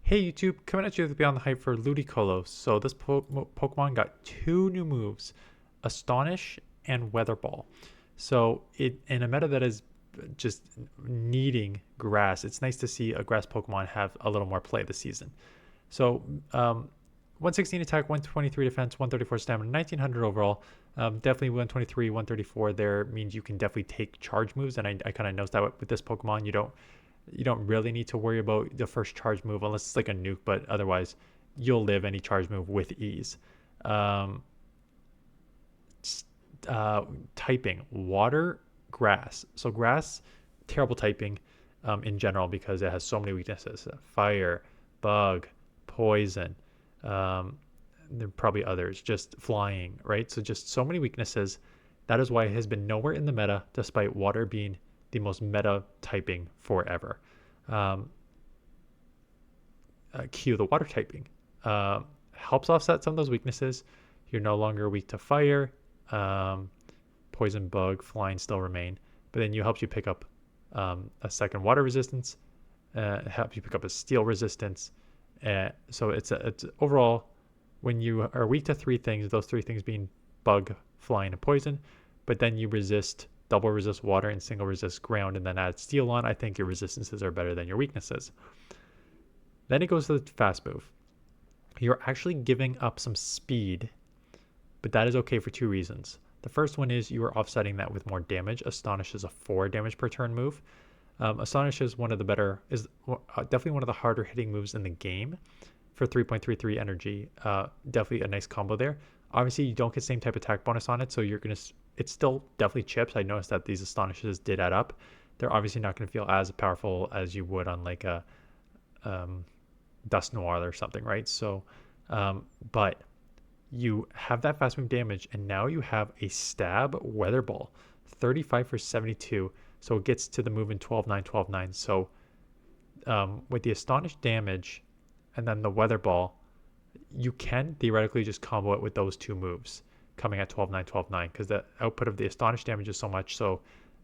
Hey YouTube, coming at you with Beyond the Hype for Ludicolo. So this Pokemon got two new moves, Astonish and Weather Ball. So it in a meta that is just needing grass, it's nice to see a grass Pokemon have a little more play this season. So 116 attack, 123 defense, 134 stamina, 1900 overall. Definitely 123, 134 there means you can definitely take charge moves, and I kind of noticed that with this Pokemon, you don't really need to worry about the first charge move unless it's like a nuke, but otherwise you'll live any charge move with ease. Um, Typing water, grass. So grass, terrible typing in general because it has so many weaknesses: fire, bug, poison. There are probably others, just flying, right? So just so many weaknesses. That is why it has been nowhere in the meta, despite water being the most meta typing forever. Um, Q, the water typing, helps offset some of those weaknesses. You're no longer weak to fire. Um, Poison, bug, flying still remain, but then you helps you pick up a second water resistance. It helps you pick up a steel resistance. So it's overall, when you are weak to three things, those three things being bug, flying, and poison, but then you double resist water and single resist ground, and then add steel on, I think your resistances are better than your weaknesses. Then it goes to the fast move. You're actually giving up some speed, but that is okay for two reasons. The first one is you are offsetting that with more damage. Astonish is a 4 damage per turn move. Astonish is definitely one of the harder hitting moves in the game for 3.33 energy. Definitely a nice combo there. Obviously, you don't get the same type of attack bonus on it, so it's still definitely chips. I noticed that these Astonishes did add up. They're obviously not going to feel as powerful as you would on like a Dust Noir or something, right? So, but you have that fast move damage, and now you have a stab Weather Ball, 35 for 72. So it gets to the move in 12-9, 12-9. So with the Astonished damage and then the Weather Ball, you can theoretically just combo it with those two moves coming at 12-9, 12-9, because the output of the Astonished damage is so much so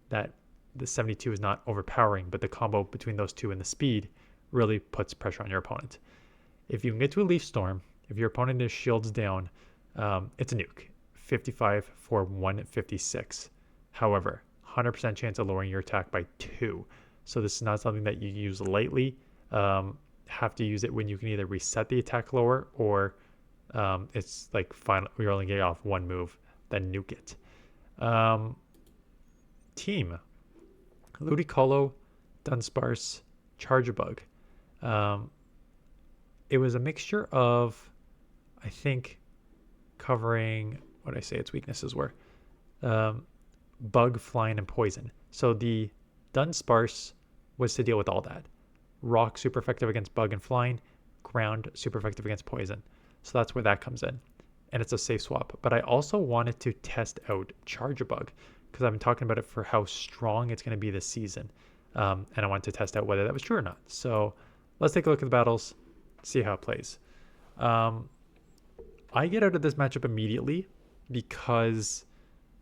that the 72 is not overpowering, but the combo between those two and the speed really puts pressure on your opponent. If you can get to a Leaf Storm, if your opponent is shields down, it's a nuke. 55 for 156. However, 100% chance of lowering your attack by 2. So this is not something that you use lightly. Have to use it when you can either reset the attack lower, or it's like you're only getting off one move, then nuke it. Team Ludicolo, Dunsparce, Charjabug. It was a mixture of, I think, covering what I say its weaknesses were: bug, flying, and poison. So the Dunsparce was to deal with all that. Rock, super effective against bug and flying. Ground, super effective against poison. So that's where that comes in. And it's a safe swap. But I also wanted to test out Charjabug, because I've been talking about it for how strong it's going to be this season. And I wanted to test out whether that was true or not. So let's take a look at the battles, see how it plays. I get out of this matchup immediately because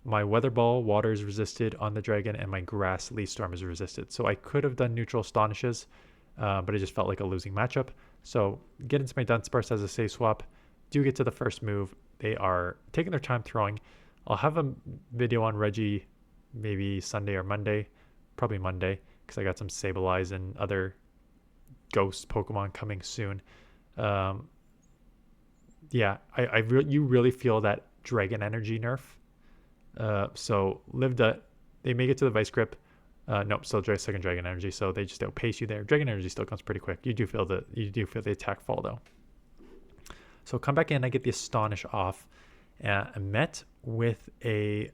my Weather Ball water is resisted on the dragon, and my Grass Leaf Storm is resisted. So I could have done neutral Astonishes, but it just felt like a losing matchup. So get into my Dunsparce as a safe swap. Do get to the first move. They are taking their time throwing. I'll have a video on Reggie maybe Sunday or Monday, probably Monday, because I got some Sableye and other ghost Pokemon coming soon. Yeah, you really feel that Dragon Energy nerf. So they make it to the Vice Grip. Nope, still second Dragon Energy, so they just outpace you there. Dragon Energy still comes pretty quick. You do feel the attack fall though. So come back in, I get the Astonish off. I met with a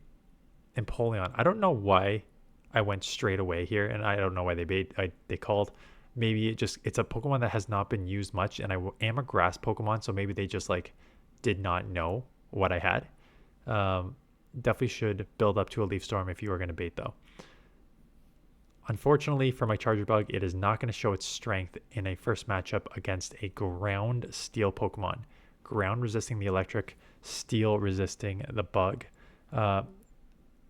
Empoleon. I don't know why I went straight away here, and I don't know why they called. Maybe it's a Pokemon that has not been used much, and I am a grass Pokemon, so maybe they just like did not know what I had. Definitely should build up to a Leaf Storm if you are going to bait though. Unfortunately for my Charjabug, it is not going to show its strength in a first matchup against a ground steel Pokemon. Ground resisting the electric, steel resisting the bug.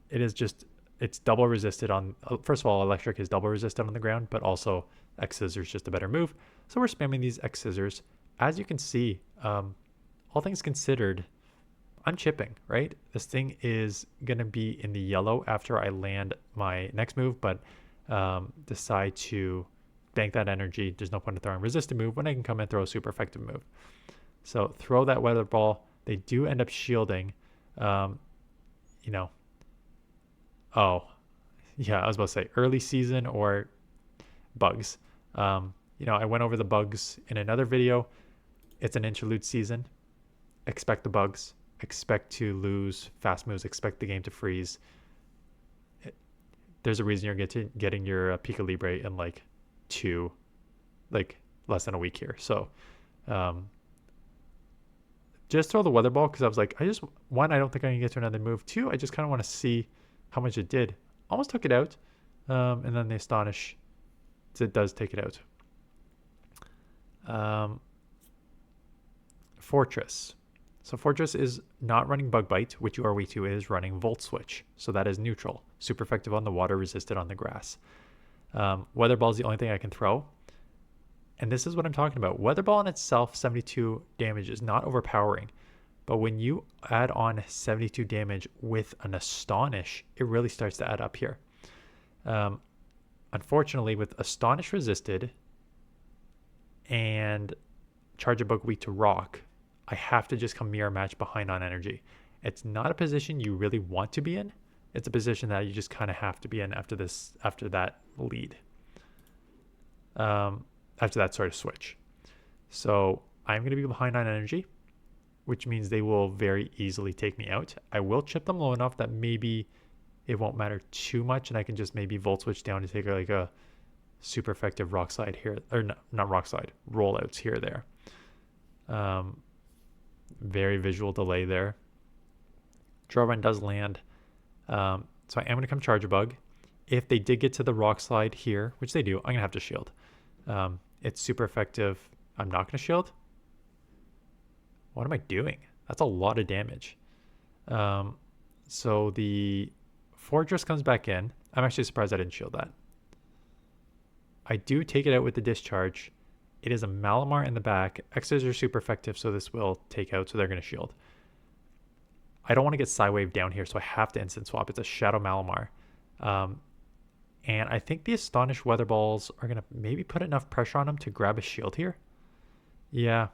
It's double resisted on, first of all, electric is double resisted on the ground, but also X Scissors is just a better move. So we're spamming these X scissors. As you can see, all things considered, I'm chipping, right? This thing is going to be in the yellow after I land my next move, but decide to bank that energy. There's no point in throwing resistant move when I can come and throw a super effective move. So throw that weather ball. They do end up shielding. You know, oh, yeah, I was about to say early season or bugs. You know, I went over the bugs in another video. It's an interlude season. Expect the bugs. Expect to lose fast moves. Expect the game to freeze. There's a reason you're getting your Pika Libre in like less than a week here. So just throw the weather ball because I was like, I don't think I can get to another move. Two, I just kind of want to see how much it did. Almost took it out. And then the Astonish, it does take it out. Fortress. So Fortress is not running Bug Bite, which your weak to is running Volt Switch. So that is neutral. Super effective on the water, resisted on the grass. Weather Ball is the only thing I can throw. And this is what I'm talking about. Weather Ball in itself, 72 damage is not overpowering. But when you add on 72 damage with an Astonish, it really starts to add up here. Unfortunately, with Astonish resisted and Charge Bug weak to Rock, I have to just come mirror match behind on energy. It's not a position you really want to be in. It's a position that you just kind of have to be in after that lead. After that sort of switch. So I'm going to be behind on energy, which means they will very easily take me out. I will chip them low enough that maybe it won't matter too much, and I can just maybe Volt Switch down to take like a super effective Rock Slide here, or not Rock Slide, rollouts here or there. Very visual delay there. Draw Run does land. So I am going to come Charge Bug. If they did get to the Rock Slide here, which they do, I'm going to have to shield. It's super effective. I'm not going to shield. What am I doing? That's a lot of damage. So the Fortress comes back in. I'm actually surprised I didn't shield that. I do take it out with the Discharge. It is a Malamar in the back. X's are super effective, so this will take out, so they're going to shield. I don't want to get Psywave down here, so I have to instant swap. It's a Shadow Malamar. And I think the Astonish Weather Balls are going to maybe put enough pressure on him to grab a shield here. Yeah.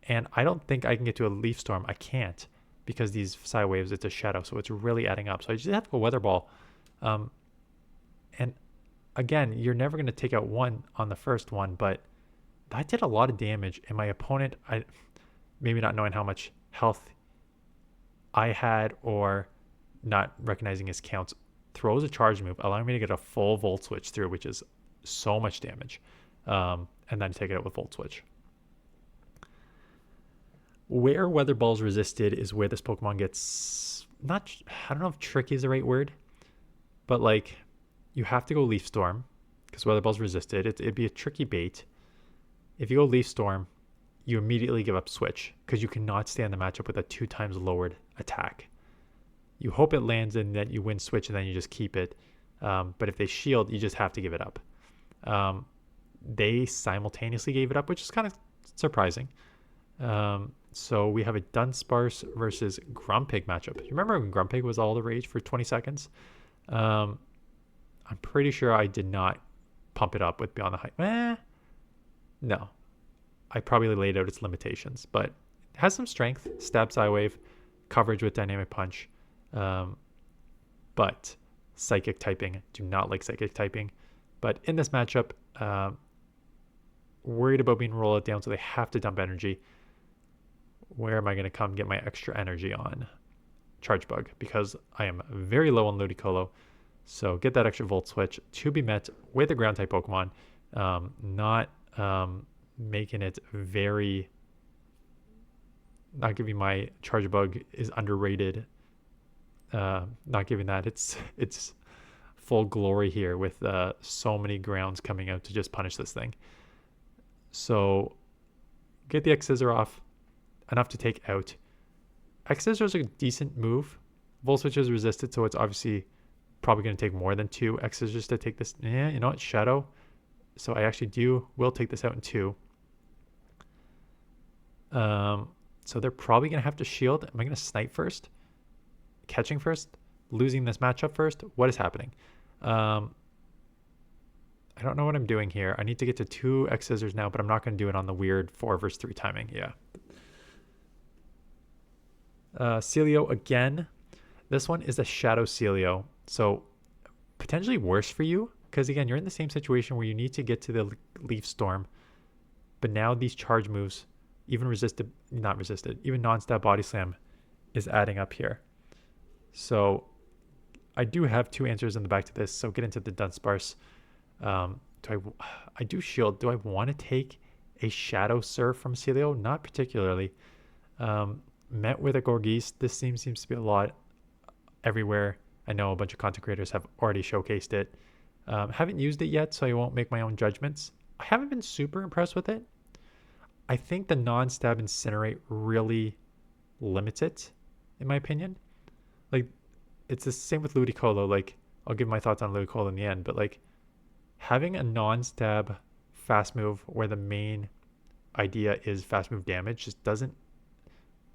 And I don't think I can get to a Leaf Storm. I can't because these Psywaves, it's a Shadow, so it's really adding up. So I just have to go Weather Ball. And again, you're never going to take out one on the first one, but that did a lot of damage. And my opponent, maybe not knowing how much health I had or not recognizing his counts, throws a charge move, allowing me to get a full Volt Switch through, which is so much damage. And then take it out with Volt Switch. Where Weather Ball's resisted is where this Pokemon gets I don't know if tricky is the right word, but like you have to go Leaf Storm because Weather Ball's resisted. It'd be a tricky bait. If you go Leaf Storm, you immediately give up Switch because you cannot stand the matchup with a 2 times lowered attack. You hope it lands and then you win Switch and then you just keep it. But if they shield, you just have to give it up. They simultaneously gave it up, which is kind of surprising. So we have a Dunsparce versus Grumpig matchup. You remember when Grumpig was all the rage for 20 seconds? I'm pretty sure I did not pump it up with Beyond the Hype. No. I probably laid out its limitations, but it has some strength. Stab Psywave, coverage with Dynamic Punch. But Psychic typing. Do not like Psychic typing. But in this matchup, worried about being rolled down, so they have to dump energy. Where am I going to come get my extra energy on? Charge Bug, because I am very low on Ludicolo. So get that extra Volt Switch to be met with a ground type Pokemon. Not making it very... Not giving my Charge Bug is underrated. Not giving that its full glory here with so many grounds coming out to just punish this thing. So get the X-Scissor off. Enough to take out. X-Scissor is a decent move. Volt Switch is resisted, so it's obviously probably going to take more than 2 X-Scissors to take this. Yeah, you know what? Shadow. So I actually will take this out in 2. So they're probably going to have to shield. Am I going to snipe first? Catching first? Losing this matchup first? What is happening? I don't know what I'm doing here. I need to get to 2 X scissors now, but I'm not going to do it on the weird 4 versus 3 timing. Yeah. Celio again. This one is a Shadow Celio. So potentially worse for you because, again, you're in the same situation where you need to get to the Leaf Storm. But now these charge moves, even even non-stab body slam is adding up here. So I do have 2 answers in the back to this. So get into the Dunsparce. I do shield. Do I want to take a Shadow Surf from Celio? Not particularly. Met with a Gorgeese. This seems to be a lot everywhere. I know a bunch of content creators have already showcased it. Haven't used it yet, so I won't make my own judgments. I haven't been super impressed with it. I think the non-stab Incinerate really limits it, in my opinion. Like, it's the same with Ludicolo. Like, I'll give my thoughts on Ludicolo in the end, but like, having a non-stab fast move where the main idea is fast move damage just doesn't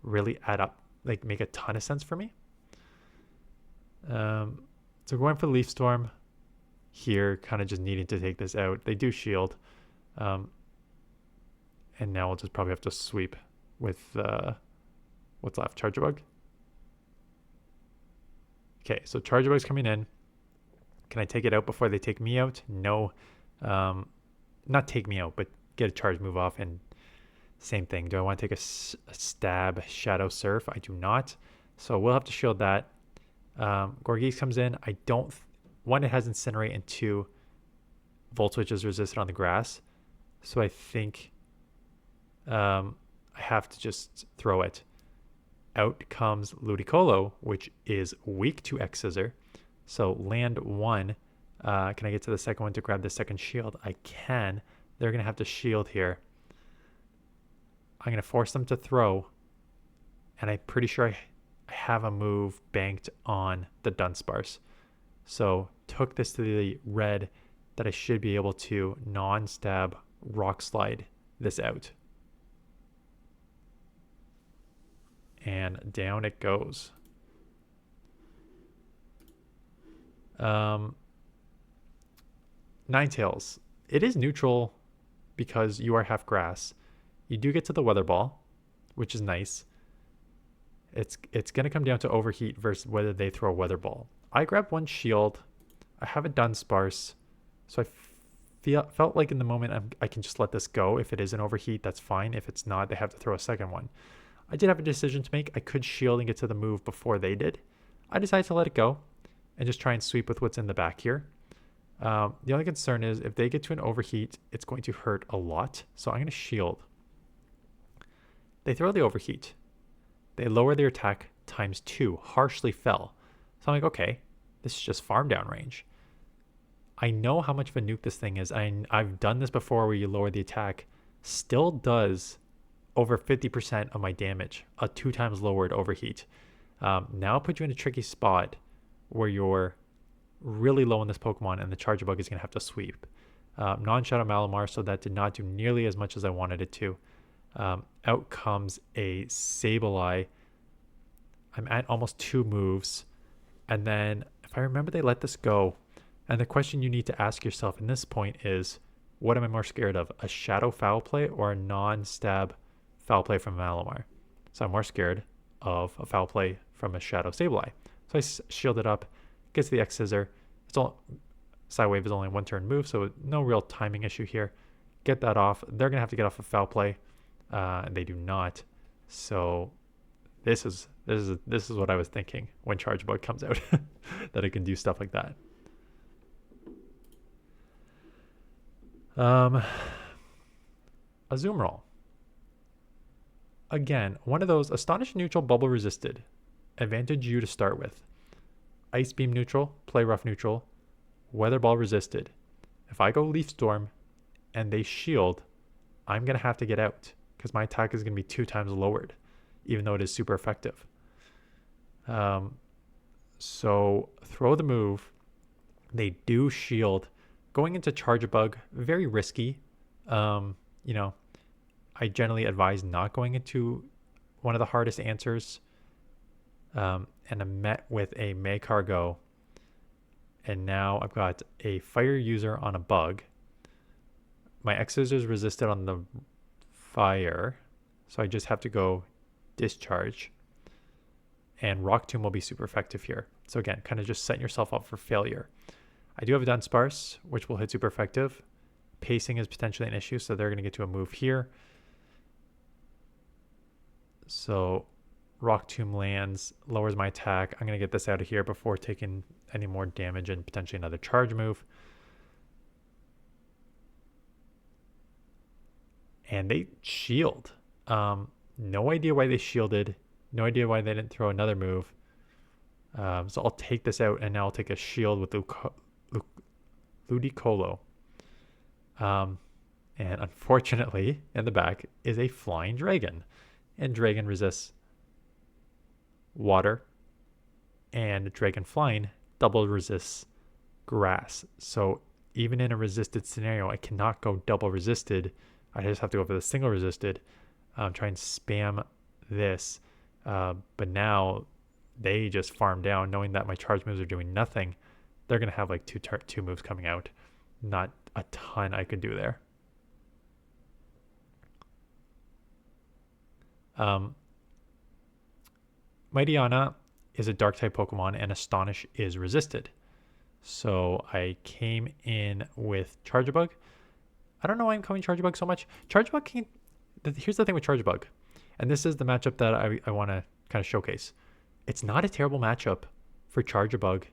really add up, like make a ton of sense for me. So going for Leaf Storm here, kind of just needing to take this out. They do shield. And now we'll just probably have to sweep with what's left, Charger Bug. Okay, so Charger Bug's coming in. Can I take it out before they take me out? No. Not take me out, but get a charge move off. And same thing. Do I want to take a stab Shadow Surf? I do not. So we'll have to shield that. Gorgeese comes in. I don't... One, it has Incinerate, and 2, Volt Switch is resisted on the grass. So I think I have to just throw it. Out comes Ludicolo, which is weak to X Scissor. So land 1. Can I get to the second one to grab the second shield? I can. They're going to have to shield here. I'm going to force them to throw. And I'm pretty sure I have a move banked on the Dunsparce. So took this to the red that I should be able to non-stab Rock Slide this out. And down it goes. Ninetales. It is neutral because you are half grass. You do get to the Weather Ball, which is nice. It's going to come down to overheat versus whether they throw a Weather Ball. I grabbed 1 shield. I have a Dunsparce. So I felt like in the moment I can just let this go. If it is an overheat, that's fine. If it's not, they have to throw a second one. I did have a decision to make. I could shield and get to the move before they did. I decided to let it go and just try and sweep with what's in the back here. The only concern is if they get to an overheat, it's going to hurt a lot. So I'm going to shield. They throw the overheat. They lower their attack times 2, harshly fell. So I'm like, okay, this is just farm down range. I know how much of a nuke this thing is. I've done this before where you lower the attack. Still does over 50% of my damage, a 2 times lowered overheat. Now put you in a tricky spot where you're really low on this Pokemon and the Charger Bug is going to have to sweep. Non-Shadow Malamar, so that did not do nearly as much as I wanted it to. Out comes a Sableye. I'm at almost 2 moves. And then, if I remember, they let this go. And the question you need to ask yourself in this point is, what am I more scared of? A Shadow Foul Play or a non-stab Foul Play from Malamar? So I'm more scared of a Foul Play from a Shadow Sableye. So I shield it up, gets the X Scissor. Psywave is only a 1-turn move, so no real timing issue here. Get that off. They're going to have to get off a Foul Play. And they do not. So this is what I was thinking when Charge Bug comes out, that it can do stuff like that. Azumarill. Again, one of those Astonish neutral, bubble resisted. Advantage you to start with. Ice Beam neutral, play rough neutral, Weather Ball resisted. If I go Leaf Storm and they shield, I'm going to have to get out because my attack is going to be 2 times lowered, even though it is super effective. So throw the move. They do shield. going into Charge Bug, very risky. You know, I generally advise not going into one of the hardest answers. And I'm met with a Maycargo. And now I've got a fire user on a bug. My X's is resisted on the fire. So I just have to go discharge. And Rock Tomb will be super effective here. So again, kind of just setting yourself up for failure. I do have a Dunsparce, which will hit super effective. Pacing is potentially an issue, so they're going to get to a move here. So Rock Tomb lands, lowers my attack. I'm going to get this out of here before taking any more damage and potentially another charge move. And they shield. No idea why they shielded. No idea why they didn't throw another move. So I'll take this out, and now I'll take a shield with Ludicolo. And unfortunately, in the back is a flying dragon. And dragon resists water. And dragon flying double resists grass. So even in a resisted scenario, I cannot go double resisted. I just have to go for the single resisted. Try and spam this. But now they just farm down, knowing that my charge moves are doing nothing. They're going to have like two moves coming out. Not a ton I could do there. Mightyana is a dark type Pokemon, and Astonish is resisted. So I came in with Charge Bug. I don't know why I'm calling Charge Bug so much. Charge Bug can... Here's the thing with Charge Bug. And this is the matchup that I want to kind of showcase. It's not a terrible matchup for Charge Bug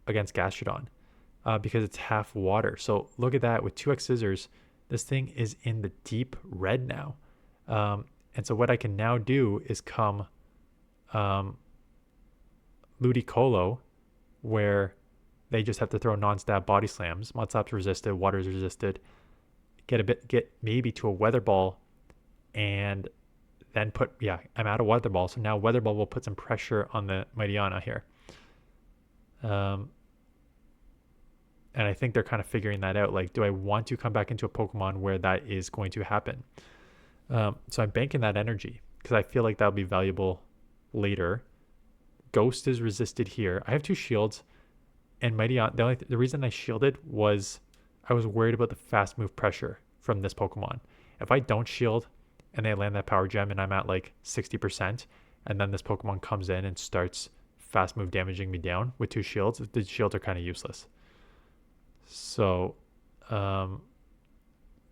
against Gastrodon because it's half water. So look at that with 2x Scissors. This thing is in the deep red now. And so what I can now do is come Ludicolo, where they just have to throw non-stab body slams. Mudslap's resisted, water's resisted. Get maybe to a Weather Ball, and then I'm out of Weather Ball. So now Weather Ball will put some pressure on the Mightyana here. And I think they're kind of figuring that out. Like, do I want to come back into a Pokemon where that is going to happen? So I'm banking that energy because I feel like that'll be valuable later. Ghost is resisted here. I have 2 shields, and Mightyana. The reason I shielded was I was worried about the fast move pressure from this Pokemon. If I don't shield and they land that power gem and I'm at like 60%, and then this Pokemon comes in and starts fast move damaging me down with 2 shields, the shields are kind of useless. So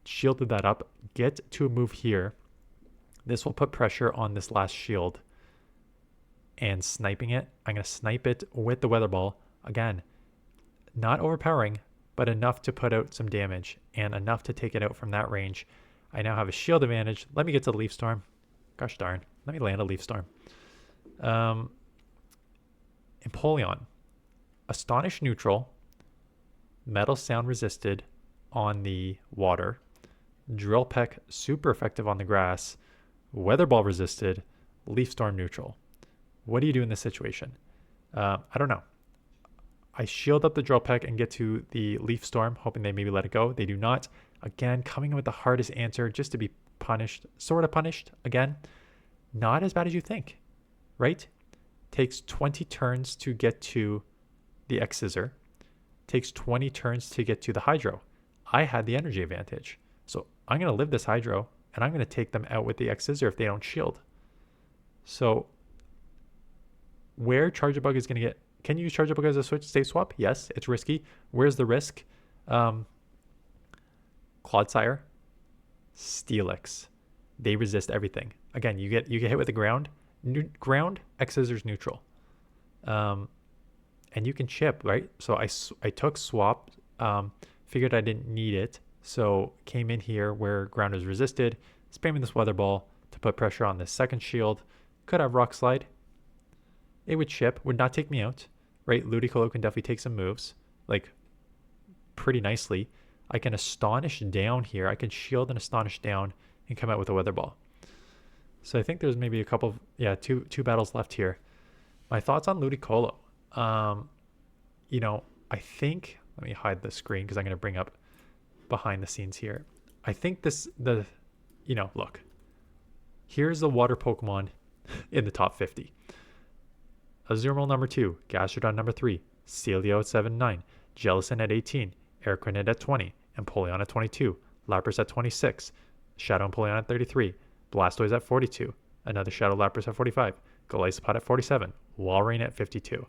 shielded that up, get to a move here. This will put pressure on this last shield, and sniping it, I'm going to snipe it with the Weather Ball. Again, not overpowering, but enough to put out some damage and enough to take it out from that range. I now have a shield advantage. Let me get to the Leaf Storm. Gosh darn. Let me land a Leaf Storm. Empoleon. Astonish neutral. Metal Sound resisted on the water. Drill Peck super effective on the grass. Weather Ball resisted. Leaf Storm neutral. What do you do in this situation? I don't know. I shield up the Drill Peck and get to the Leaf Storm, hoping they maybe let it go. They do not. Again, coming in with the hardest answer just to be punished. Sort of punished. Again, not as bad as you think, right? Takes 20 turns to get to the X-Scissor. Takes 20 turns to get to the Hydro. I had the energy advantage. So I'm going to live this Hydro, and I'm going to take them out with the X-Scissor if they don't shield. So where Charge Bug is going to get... Can you use Charge Bug as a state swap? Yes, it's risky. Where's the risk? Clodsire, Steelix. They resist everything. Again, you get hit with the ground. Ground, X-Scissors neutral. And you can chip, right? So I took swap, figured I didn't need it. So came in here where ground is resisted, spamming this Weather Ball to put pressure on this second shield. Could have Rock Slide. It would chip, would not take me out, right? Ludicolo can definitely take some moves, like pretty nicely. I can Astonish down here. I can shield and Astonish down and come out with a Weather Ball. So I think there's maybe a couple of, two battles left here. My thoughts on Ludicolo. I think, let me hide the screen because I'm going to bring up behind the scenes here. I think look, here's the water Pokemon in the top 50. Azumarill number 2, Gastrodon number 3, Celio at 79, Jellicent at 18, Airquinid at 20, Empoleon at 22, Lapras at 26, Shadow Empoleon at 33, Blastoise at 42, another Shadow Lapras at 45, Golisopod at 47, Walrein at 52.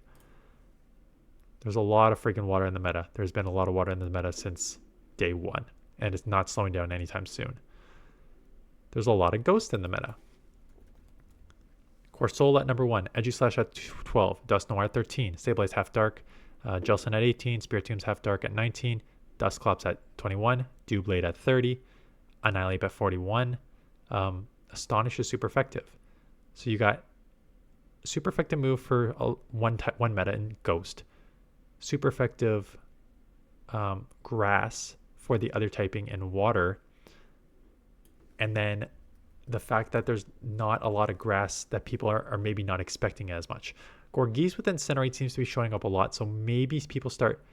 There's a lot of freaking water in the meta. There's been a lot of water in the meta since day one, and it's not slowing down anytime soon. There's a lot of Ghost in the meta. Corsola at number 1, Edgy-Slash at 12, Dusknoir at 13, Sableye Half Dark, Jellicent at 18, Spiritomb Half Dark at 19, Dusclops at 21, Doublade at 30, Annihilate at 41. Astonish is super effective. So you got super effective move for one meta in Ghost, super effective Grass for the other typing in Water, and then the fact that there's not a lot of grass that people are maybe not expecting as much. Gorgeese with Incinerate seems to be showing up a lot, so maybe people start...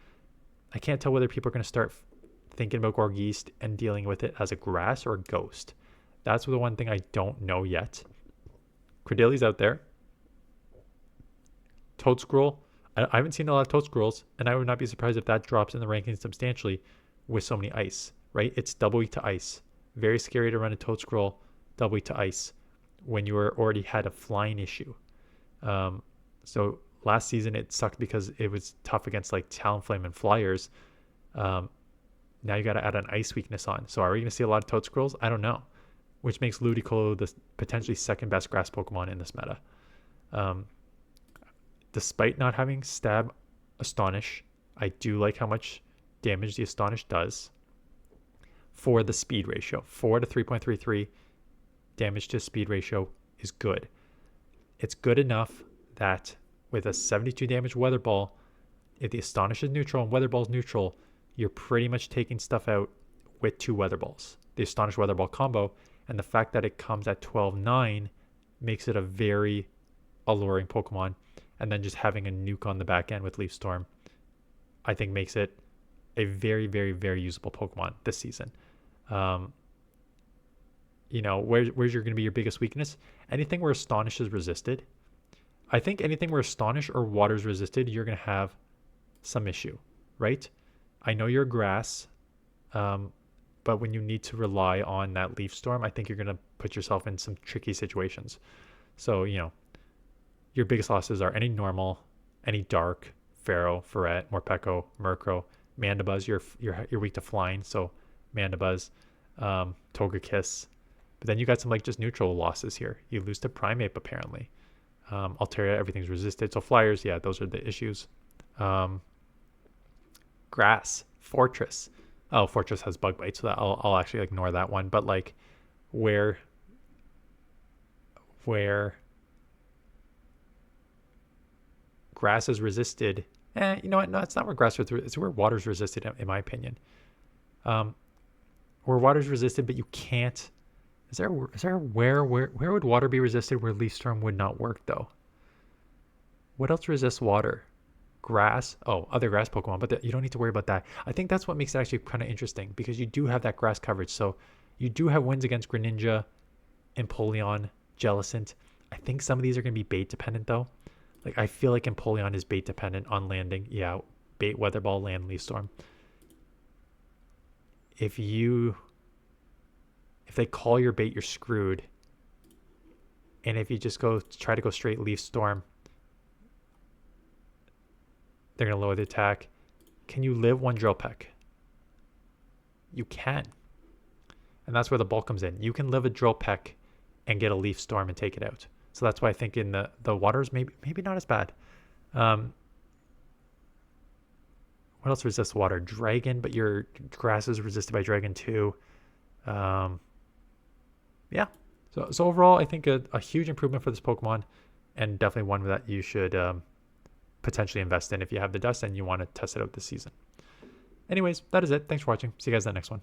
I can't tell whether people are going to start thinking about Gorgeese and dealing with it as a grass or a ghost. That's the one thing I don't know yet. Credilli's out there. Toadscroll. I haven't seen a lot of Toadscrolls, and I would not be surprised if that drops in the rankings substantially with so many ice, right? It's double weak to ice. Very scary to run a Toadscroll double weak to ice when you already had a flying issue. So last season it sucked because it was tough against like Talonflame and Flyers. Now you got to add an ice weakness on. So are we going to see a lot of Toadscrolls? I don't know. Which makes Ludicolo the potentially second best grass Pokemon in this meta. Despite not having Stab Astonish, I do like how much damage the Astonish does for the speed ratio. 4 to 3.33 damage to speed ratio is good. It's good enough that with a 72 damage Weather Ball, if the Astonish is neutral and Weather Ball is neutral, you're pretty much taking stuff out with 2 Weather Balls. The Astonish Weather Ball combo, and the fact that it comes at 12.9 makes it a very alluring Pokemon. And then just having a nuke on the back end with Leaf Storm, I think makes it a very, very, very usable Pokemon this season. Where's going to be your biggest weakness? Anything where Astonish is resisted. I think anything where Astonish or Water is resisted, you're going to have some issue, right? I know you're grass, but when you need to rely on that Leaf Storm, I think you're going to put yourself in some tricky situations. So, your biggest losses are any normal, any dark, Pharaoh, Ferret, Morpeko, Murkrow, Mandibuzz. You're weak to flying, so Mandibuzz, Togekiss. But then you got some like just neutral losses here. You lose to Primeape apparently. Altaria, everything's resisted. So Flyers, yeah, those are the issues. Grass, Fortress. Oh, Fortress has Bug Bite, so that I'll actually ignore that one. But like where Grass is resisted. You know what? No, it's not where Grass is. It's where Water's resisted, in my opinion. Where Water's resisted, but you can't. Is there where would Water be resisted where Leaf Storm would not work though? What else resists Water? Grass. Oh, other grass Pokemon, but you don't need to worry about that. I think that's what makes it actually kind of interesting because you do have that grass coverage. So you do have wins against Greninja, Empoleon, Jellicent. I think some of these are going to be bait dependent though. Like, I feel like Empoleon is bait dependent on landing. Yeah, bait, Weather Ball, land, Leaf Storm. If they call your bait, you're screwed. And if you just try to go straight Leaf Storm, they're going to lower the attack. Can you live one Drill Peck? You can. And that's where the ball comes in. You can live a Drill Peck and get a Leaf Storm and take it out. So that's why I think in the Waters, maybe not as bad. What else resists Water? Dragon, but your Grass is resisted by Dragon too. Yeah. So overall, I think a huge improvement for this Pokemon, and definitely one that you should potentially invest in if you have the dust and you want to test it out this season. Anyways, that is it. Thanks for watching. See you guys in the next one.